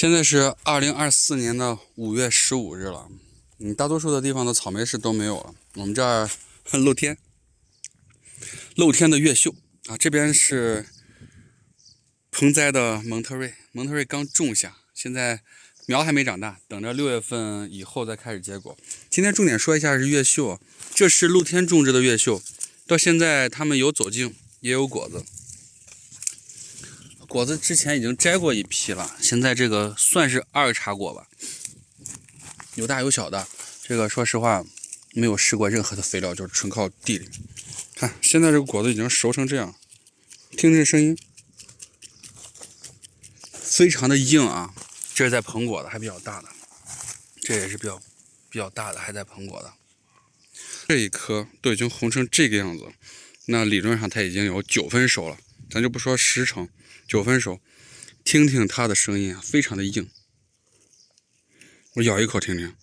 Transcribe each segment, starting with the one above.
现在是2024年的5月15日了，大多数的地方的草莓市都没有了。我们这儿露天的越秀啊，这边是盆栽的蒙特瑞，蒙特瑞刚种下，现在苗还没长大，等着6月份以后再开始结果。今天重点说一下是越秀，这是露天种植的越秀，到现在它们有走茎，也有果子。果子之前已经摘过一批了，现在这个算是2茬果吧，有大有小的。这个说实话没有施过任何的肥料，就是纯靠地里。看，现在这个果子已经熟成这样，听这声音，非常的硬啊。这是在膨果的，还比较大的，这也是比较大的，还在膨果的。这一颗都已经红成这个样子，那理论上它已经有9分熟了，咱就不说10成，9分熟。听听它的声音啊，非常的硬。我咬一口听听，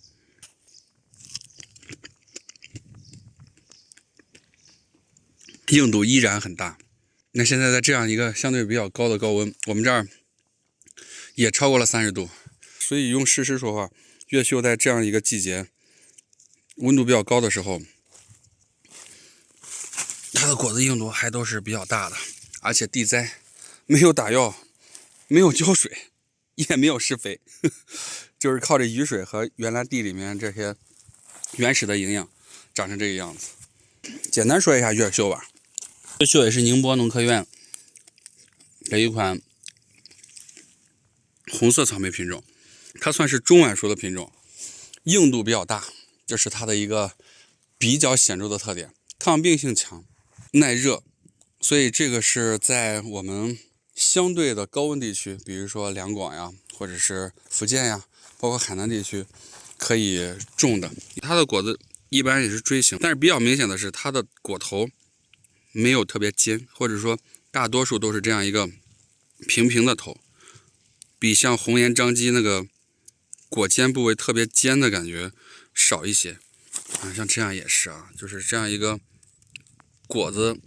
硬度依然很大。那现在在这样一个相对比较高的高温，我们这儿也超过了30度，所以用事实说话，越秀在这样一个季节，温度比较高的时候，它的果子硬度还都是比较大的，而且地栽没有打药，没有浇水，也没有施肥，就是靠着雨水和原来地里面这些原始的营养长成这个样子。简单说一下越秀吧，越秀也是宁波农科院的一款红色草莓品种，它算是中晚熟的品种，硬度比较大，这是它的一个比较显著的特点，抗病性强，耐热，所以这个是在我们相对的高温地区，比如说两广呀，或者是福建呀，包括海南地区可以种的。它的果子一般也是锥形，但是比较明显的是它的果头没有特别尖，或者说大多数都是这样一个平平的头，比像红颜张姬那个果尖部位特别尖的感觉少一些啊。像这样也是啊，就是这样一个果子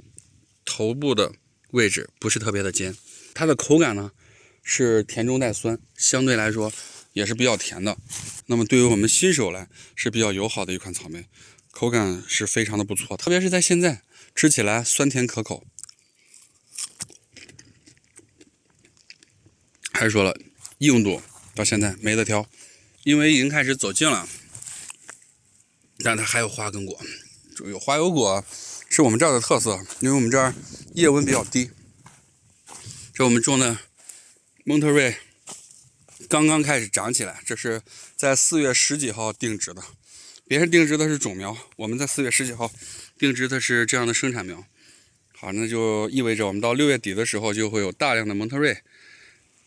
头部的位置不是特别的尖，它的口感呢是甜中带酸，相对来说也是比较甜的。那么对于我们新手来是比较友好的一款草莓，口感是非常的不错，特别是在现在吃起来酸甜可口。还是说了，硬度到现在没得挑，因为已经开始走茎了，但它还有花跟果，有花有果是我们这儿的特色，因为我们这儿夜温比较低。这我们种的蒙特瑞刚刚开始长起来，这是在4月10几号定植的，别人定植的是种苗，我们在4月10几号定植的是这样的生产苗。好，那就意味着我们到6月底的时候就会有大量的蒙特瑞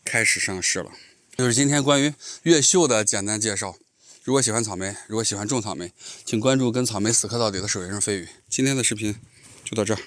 开始上市了。就是今天关于越秀的简单介绍。如果喜欢草莓，如果喜欢种草莓，请关注跟草莓死磕到底的守夜人飞宇。今天的视频就到这儿。